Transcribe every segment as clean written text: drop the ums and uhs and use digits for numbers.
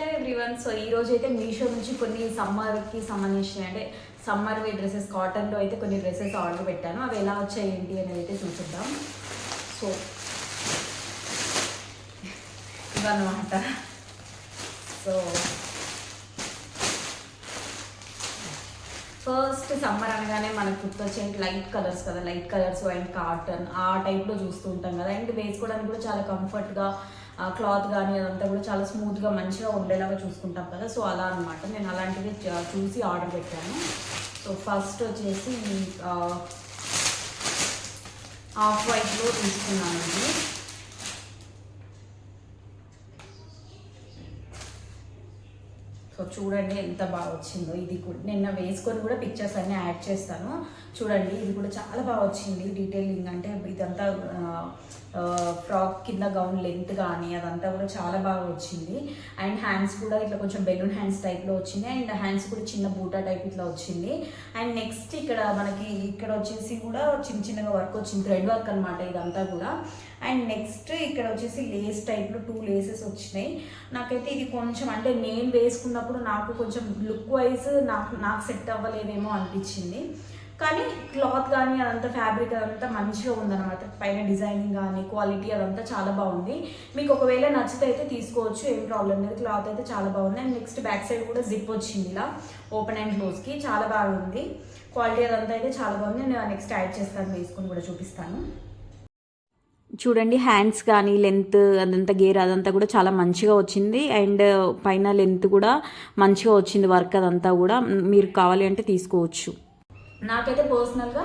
Hello everyone. So ఈ రోజు అయితే మీషో నుంచి కొన్ని సమ్మర్కి సంబంధించిన అంటే సమ్మర్ వే డ్రెస్సెస్ కాటన్లో అయితే కొన్ని డ్రెస్సెస్ ఆర్డర్ పెట్టాను. అవి ఎలా వచ్చాయి ఏంటి అనేది అయితే చూసుద్దాం. సో ఇవన్నమాట. సో ఫస్ట్ సమ్మర్ అనగానే మనకు గుర్తొచ్చే లైట్ కలర్స్ కదా, లైట్ కలర్స్ అండ్ కాటన్ ఆ టైప్లో చూస్తూ ఉంటాం కదా. అండ్ వేసుకోవడానికి కూడా చాలా కంఫర్ట్గా, క్లాత్ కానీ అదంతా కూడా చాలా స్మూత్గా మంచిగా ఉండేలాగా చూసుకుంటాం కదా. సో అలా అనమాట, నేను అలాంటివి చూసి ఆర్డర్ పెట్టాను. సో ఫస్ట్ వచ్చేసి ఆఫ్ వైట్లో తీసుకున్నానండి. సో చూడండి ఎంత బాగా వచ్చిందో. ఇది కూడా నిన్న వేసుకొని కూడా పిక్చర్స్ అన్నీ యాడ్ చేస్తాను. చూడండి ఇది కూడా చాలా బాగా వచ్చింది. డీటెయిలింగ్ అంటే ఇదంతా ఫ్రాక్ కింద గౌన్ లెంత్ కానీ అదంతా కూడా చాలా బాగా వచ్చింది. అండ్ హ్యాండ్స్ కూడా ఇట్లా కొంచెం బెలూన్ హ్యాండ్స్ టైప్లో వచ్చింది. అండ్ హ్యాండ్స్ కూడా చిన్న బూటా టైప్ ఇట్లా వచ్చింది. అండ్ నెక్స్ట్ ఇక్కడ మనకి ఇక్కడ వచ్చేసి కూడా చిన్న చిన్నగా వర్క్ వచ్చింది, థ్రెడ్ వర్క్ అనమాట ఇదంతా కూడా. అండ్ నెక్స్ట్ ఇక్కడ వచ్చేసి లేస్ టైప్లో 2 లేసెస్ వచ్చినాయి. నాకైతే ఇది కొంచెం అంటే నేను వేసుకున్నప్పుడు నాకు కొంచెం లుక్ వైజ్ నాకు సెట్ అవ్వలేదేమో అనిపించింది. కానీ క్లాత్ కానీ అదంతా ఫ్యాబ్రిక్ అదంతా మంచిగా ఉందన్నమాట. పైన డిజైనింగ్ కానీ క్వాలిటీ అదంతా చాలా బాగుంది. మీకు ఒకవేళ నచ్చితే అయితే తీసుకోవచ్చు, ఏం ప్రాబ్లం లేదు. క్లాత్ అయితే చాలా బాగుంది. అండ్ నెక్స్ట్ బ్యాక్ సైడ్ కూడా జిప్ వచ్చింది ఇలా ఓపెన్ అండ్ క్లోజ్కి, చాలా బాగుంది. క్వాలిటీ అదంతా అయితే చాలా బాగుంది. నేను నెక్స్ట్ యాడ్ చేస్తాను, వేసుకొని కూడా చూపిస్తాను. చూడండి హ్యాండ్స్ కానీ లెంత్ అదంతా గేర్ అదంతా కూడా చాలా మంచిగా వచ్చింది. అండ్ పైన లెంత్ కూడా మంచిగా వచ్చింది, వర్క్ అదంతా కూడా. మీరు కావాలి అంటే తీసుకోవచ్చు. నాకైతే పర్సనల్గా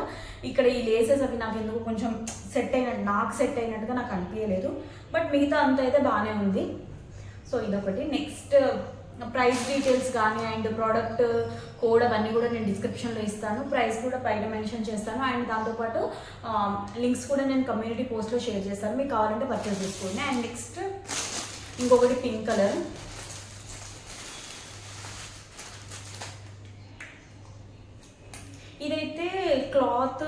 ఇక్కడ ఈ లేసెస్ అవి నాకు ఎందుకు కొంచెం సెట్ అయినట్టుగా నాకు అనిపించలేదు. బట్ మిగతా అంతా అయితే బాగానే ఉంది. సో ఇదొకటి. నెక్స్ట్ ప్రైస్ డీటెయిల్స్ కానీ అండ్ ప్రోడక్ట్ కోడ్ అవన్నీ కూడా నేను డిస్క్రిప్షన్లో ఇస్తాను. ప్రైస్ కూడా పైన మెన్షన్ చేస్తాను. అండ్ దాంతోపాటు లింక్స్ కూడా నేను కమ్యూనిటీ పోస్ట్లో షేర్ చేస్తాను, మీకు కావాలంటే పర్చేస్ చేసుకోండి. అండ్ నెక్స్ట్ ఇంకొకటి పింక్ కలర్. ఇదైతే క్లాత్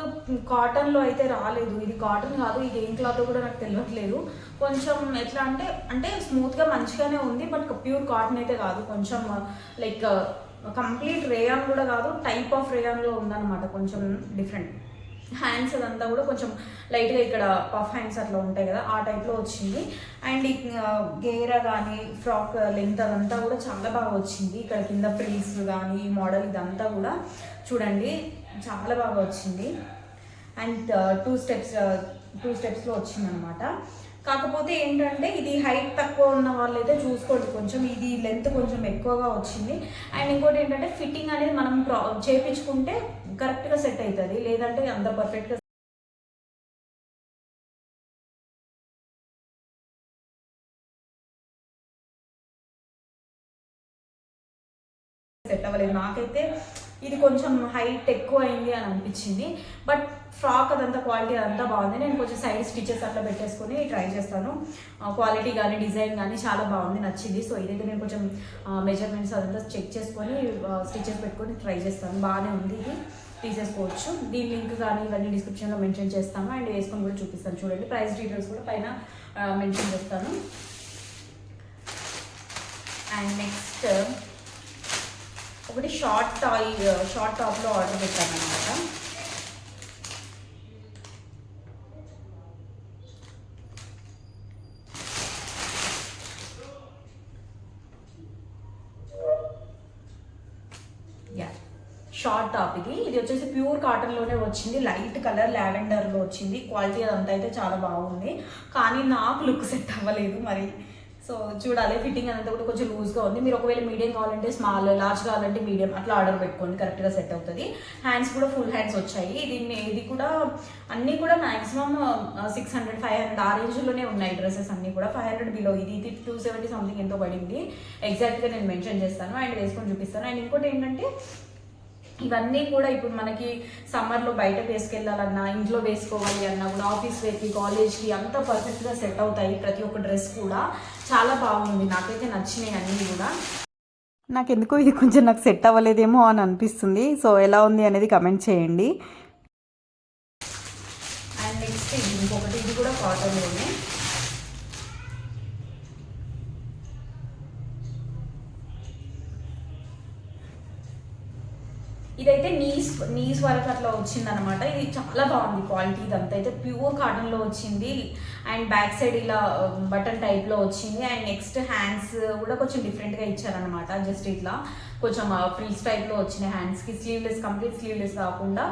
కాటన్లో అయితే రాలేదు. ఇది కాటన్ కాదు, ఇది ఏం క్లాత్ కూడా నాకు తెలియట్లేదు. కొంచెం ఎట్లా అంటే స్మూత్గా మంచిగానే ఉంది. బట్ ప్యూర్ కాటన్ అయితే కాదు, కొంచెం లైక్ కంప్లీట్ రేయాన్ కూడా కాదు, టైప్ ఆఫ్ రేయాన్లో ఉందన్నమాట. కొంచెం డిఫరెంట్. హ్యాండ్స్ అదంతా కూడా కొంచెం లైట్గా ఇక్కడ పఫ్ హ్యాండ్స్ అట్లా ఉంటాయి కదా, ఆ టైప్లో వచ్చింది. అండ్ గేరా కానీ ఫ్రాక్ లెంత్ అదంతా కూడా చాలా బాగా వచ్చింది. ఇక్కడ కింద ఫ్రిల్స్ కానీ ఈ మోడల్ ఇదంతా కూడా చూడండి చాలా బాగా వచ్చింది. అండ్ 2 స్టెప్స్లో వచ్చిందనమాట. కాకపోతే ఏంటంటే ఇది హైట్ తక్కువ ఉన్న వాళ్ళైతే చూసుకోండి, కొంచెం ఇది లెంత్ కొంచెం ఎక్కువగా వచ్చింది. అండ్ ఇంకోటి ఏంటంటే ఫిట్టింగ్ అనేది మనం చేయించుకుంటే కరెక్ట్గా సెట్ అవుతుంది, లేదంటే అంత పర్ఫెక్ట్గా సెట్ అవ్వలేదు. నాకైతే ఇది కొంచెం హైట్ ఎక్కువ అయింది అని అనిపించింది. బట్ ఫ్రాక్ అదంతా క్వాలిటీ అదంతా బాగుంది. నేను కొంచెం సైడ్ స్టిచెస్ అట్లా పెట్టేసుకొని ట్రై చేస్తాను. క్వాలిటీ కానీ డిజైన్ కానీ చాలా బాగుంది, నచ్చింది. సో ఇదైతే నేను కొంచెం మెజర్మెంట్స్ అదంతా చెక్ చేసుకొని స్టిచెస్ పెట్టుకొని ట్రై చేస్తాను. బాగానే ఉంది, ఇది తీసేసుకోవచ్చు. దీని లింక్ కానీ ఇవన్నీ డిస్క్రిప్షన్లో మెన్షన్ చేస్తాను. అండ్ వేసుకొని కూడా చూపిస్తాను. చూడండి ప్రైస్ డీటెయిల్స్ కూడా పైన మెన్షన్ చేస్తాను. అండ్ నెక్స్ట్ ఒకటి షార్ట్ టాప్లో ఆర్డర్ పెట్టాను అనమాట. షార్ట్ టాప్ ఇది వచ్చేసి ప్యూర్ కాటన్లోనే వచ్చింది. లైట్ కలర్ లావెండర్లో వచ్చింది. క్వాలిటీ అదంతా అయితే చాలా బాగుంది. కానీ నాకు లుక్ సెట్ అవ్వలేదు మరి. సో చూడాలి, ఫిట్టింగ్ అంతా కూడా కొంచెం లూజ్గా ఉంది. మీరు ఒకవేళ మీడియం కావాలంటే స్మాల్, లార్జ్ కావాలంటే మీడియం అట్లా ఆర్డర్ పెట్టుకోండి, కరెక్ట్గా సెట్ అవుతుంది. హ్యాండ్స్ కూడా ఫుల్ హ్యాండ్స్ వచ్చాయి. ఇది కూడా అన్నీ కూడా మ్యాక్సిమం 600, 500 ఆ రేంజ్లోనే ఉన్నాయి డ్రెస్సెస్ అన్నీ కూడా. 500 బిలో. ఇది 270 సంథింగ్ ఎంతో పడింది. ఎగ్జాక్ట్గా నేను మెన్షన్ చేస్తాను అండ్ వేసుకొని చూపిస్తాను. అండ్ ఇంకోటి ఏంటంటే ఇవన్నీ కూడా ఇప్పుడు మనకి సమ్మర్లో బయట వేసుకెళ్ళాలన్నా, ఇంట్లో వేసుకోవాలి అన్నా కూడా, ఆఫీస్ వేర్కి, కాలేజ్కి అంతా పర్ఫెక్ట్గా సెట్ అవుతాయి. ప్రతి ఒక్క డ్రెస్ కూడా చాలా బాగుంది, నాకైతే నచ్చినాయి అన్నీ కూడా. నాకెందుకో ఇది కొంచెం నాకు సెట్ అవ్వలేదేమో అని అనిపిస్తుంది. సో ఎలా ఉంది అనేది కమెంట్ చేయండి. అండ్ నెక్స్ట్ ఇంకొకటి, ఇది కూడా కాటన్లోనే. ఇదైతే నీస్ వరకు అట్లా వచ్చింది అనమాట. ఇది చాలా బాగుంది క్వాలిటీ. ఇదంతా అయితే ప్యూర్ కాటన్లో వచ్చింది. అండ్ బ్యాక్ సైడ్ ఇలా బటన్ టైప్లో వచ్చింది. అండ్ నెక్స్ట్ హ్యాండ్స్ కూడా కొంచెం డిఫరెంట్గా ఇచ్చారనమాట. జస్ట్ ఇట్లా కొంచెం ఫ్రిల్స్ టైప్లో వచ్చినాయి హ్యాండ్స్కి. స్లీవ్లెస్, కంప్లీట్ స్లీవ్లెస్ కాకుండా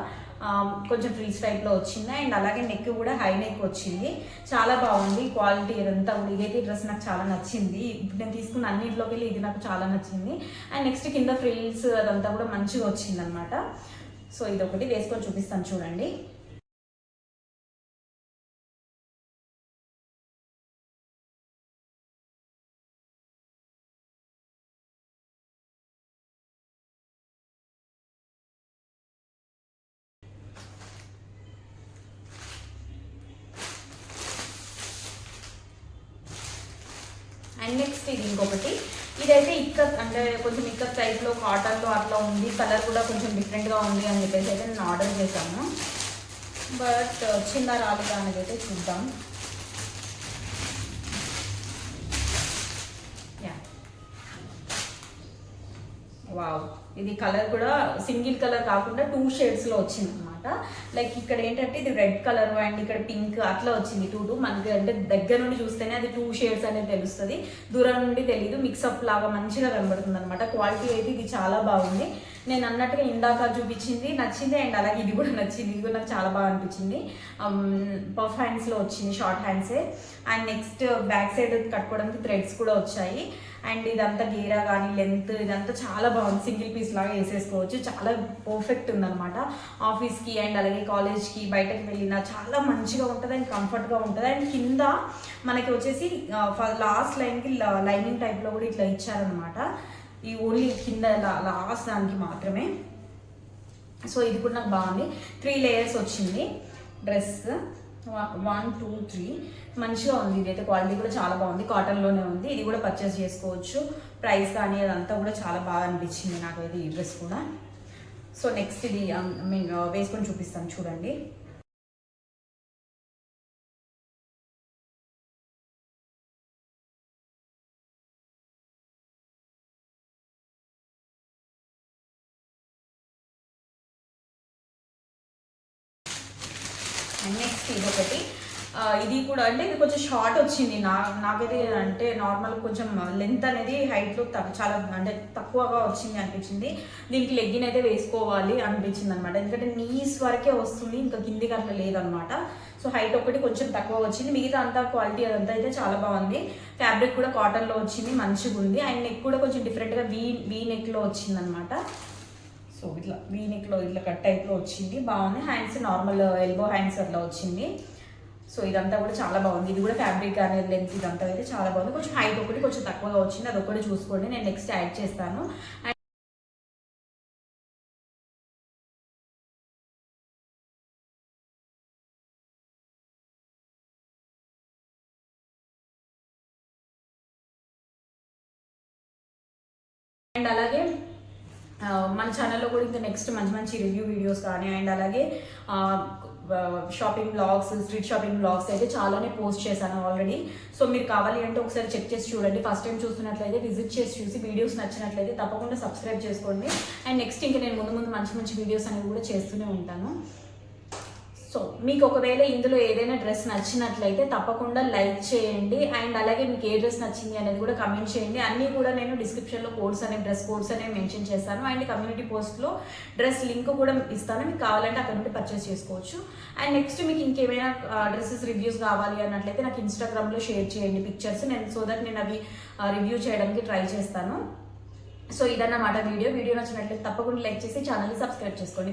కొంచెం ఫ్రిల్స్ టైప్లో వచ్చింది. అండ్ అలాగే నెక్ కూడా హై నెక్ వచ్చింది. చాలా బాగుంది క్వాలిటీ. ఇదంతా ఇదైతే డ్రెస్ నాకు చాలా నచ్చింది. ఇప్పుడు నేను తీసుకున్న అన్నింటిలోకి వెళ్ళి ఇది నాకు చాలా నచ్చింది. అండ్ నెక్స్ట్ కింద ఫ్రిల్స్ అదంతా కూడా మంచిగా వచ్చింది అనమాట. సో ఇది ఒకటి వేసుకొని చూపిస్తాను చూడండి. అండ్ నెక్స్ట్ ఇది ఇంకొకటి. ఇదైతే ఇక్కత్ అంటే కొంచెం ఇక్కత్ టైప్లో కాటన్లో అట్లా ఉంది. కలర్ కూడా కొంచెం డిఫరెంట్గా ఉంది అని చెప్పేసి అయితే నేను ఆర్డర్ చేశాను. బట్ వచ్చిందా రాలేదా అనేది అయితే చూద్దాం. Yeah, wow. ఇది కలర్ కూడా సింగిల్ కలర్ కాకుండా 2 షేడ్స్లో వచ్చింది అనమాట. లైక్ ఇక్కడ ఏంటంటే ఇది రెడ్ కలర్ అండ్ ఇక్కడ పింక్ అట్లా వచ్చింది. 2 మనకి అంటే దగ్గర నుండి చూస్తేనే అది 2 షేడ్స్ అనేది తెలుస్తుంది, దూరం నుండి తెలీదు. మిక్సప్ లాగా మంచిగా కనబడుతుంది అనమాట. క్వాలిటీ అయితే ఇది చాలా బాగుంది. నేను అన్నట్టుగా ఇందాక చూపించింది నచ్చింది. అండ్ అలాగే ఇది కూడా నచ్చింది. ఇది కూడా నాకు చాలా బాగా అనిపించింది. పఫ్ హ్యాండ్స్లో వచ్చింది, షార్ట్ హ్యాండ్సే. అండ్ నెక్స్ట్ బ్యాక్ సైడ్ కట్టుకోవడానికి థ్రెడ్స్ కూడా వచ్చాయి. అండ్ ఇదంతా గేరా కానీ లెంత్ ఇదంతా చాలా బాగుంది. సింగిల్ పీస్ లాగా వేసేసుకోవచ్చు. చాలా పర్ఫెక్ట్ ఉందన్నమాట ఆఫీస్కి అండ్ అలాగే కాలేజ్కి బయటకు వెళ్ళినా చాలా మంచిగా ఉంటుంది అండ్ కంఫర్ట్గా ఉంటుంది. అండ్ కింద మనకి వచ్చేసి లాస్ట్ లైన్కి లైనింగ్ టైప్లో కూడా ఇట్లా ఇచ్చారనమాట. ఈ ఓన్లీ కింద లాస్ట్ దానికి మాత్రమే. సో ఇది కూడా నాకు బాగుంది. 3 లేయర్స్ వచ్చింది డ్రెస్. 1 2 3 మంచిగా ఉంది. ఇదైతే క్వాలిటీ కూడా చాలా బాగుంది. కాటన్లోనే ఉంది. ఇది కూడా పర్చేస్ చేసుకోవచ్చు. ప్రైస్ కానీ అదంతా కూడా చాలా బాగా అనిపించింది నాకైతే ఈ డ్రెస్ కూడా. సో నెక్స్ట్ ఇది వేసుకొని చూపిస్తాను చూడండి. అండ్ నెక్స్ట్ ఇది ఒకటి. ఇది కూడా అంటే ఇది కొంచెం షార్ట్ వచ్చింది. నాకైతే అంటే నార్మల్ కొంచెం లెంత్ అనేది హైట్లో చాలా అంటే తక్కువగా వచ్చింది అనిపించింది. దీనికి లెగ్గిన్ అయితే వేసుకోవాలి అనిపించింది అనమాట. ఎందుకంటే నీస్ వరకే వస్తుంది, ఇంకా కిందికి అట్లా లేదనమాట. సో హైట్ ఒకటి కొంచెం తక్కువ వచ్చింది. మిగతా అంతా క్వాలిటీ అదంతా అయితే చాలా బాగుంది. ఫ్యాబ్రిక్ కూడా కాటన్లో వచ్చింది, మంచిగా ఉంది. అండ్ నెక్ కూడా కొంచెం డిఫరెంట్గా వీ నెక్లో వచ్చింది అనమాట. సో ఇట్లా వీ నెక్లో ఇట్లా కట్ టైప్లో వచ్చింది, బాగుంది. హ్యాండ్స్ నార్మల్ ఎల్బో హ్యాండ్స్ అట్లా వచ్చింది. సో ఇదంతా కూడా చాలా బాగుంది. ఇది కూడా ఫ్యాబ్రిక్ అనేది లెంత్ ఇదంతా అయితే చాలా బాగుంది. కొంచెం హైట్ ఒకటి కొంచెం తక్కువగా వచ్చింది, అదొకటి చూసుకోండి. నేను నెక్స్ట్ యాడ్ చేస్తాను. అండ్ అలాగే మన ఛానల్లో కూడా ఇంకా నెక్స్ట్ మంచి మంచి రివ్యూ వీడియోస్ కానీ అండ్ అలాగే shopping blogs, street shopping blogs అయితే చాలానే పోస్ట్ చేశాను ఆల్రెడీ. సో మీరు కావాలి అంటే ఒకసారి చెక్ చేసి చూడండి. ఫస్ట్ టైం చూస్తున్నట్లయితే విజిట్ చేసి చూసి వీడియోస్ నచ్చినట్లయితే తప్పకుండా సబ్స్క్రైబ్ చేసుకోండి. అండ్ నెక్స్ట్ ఇంకా నేను ముందు ముందు మంచి మంచి వీడియోస్ అనేవి కూడా చేస్తూనే ఉంటాను. సో మీకు ఒకవేళ ఇందులో ఏదైనా డ్రెస్ నచ్చినట్లయితే తప్పకుండా లైక్ చేయండి. అండ్ అలాగే మీకు ఏ డ్రెస్ నచ్చింది అనేది కూడా కమెంట్ చేయండి. అన్నీ కూడా నేను డిస్క్రిప్షన్లో డ్రెస్ కోడ్స్ అనేవి మెన్షన్ చేస్తాను. అండ్ కమ్యూనిటీ పోస్ట్లో డ్రెస్ లింక్ కూడా ఇస్తాను. మీకు కావాలంటే అక్కడ నుండి పర్చేస్ చేసుకోవచ్చు. అండ్ నెక్స్ట్ మీకు ఇంకేమైనా డ్రెస్సెస్ రివ్యూస్ కావాలి అన్నట్లయితే నాకు ఇన్స్టాగ్రామ్లో షేర్ చేయండి పిక్చర్స్. సో దట్ నేను అవి రివ్యూ చేయడానికి ట్రై చేస్తాను. సో ఇదన్నమాట వీడియో నచ్చినట్లయితే తప్పకుండా లైక్ చేసి ఛానల్ని సబ్స్క్రైబ్ చేసుకోండి.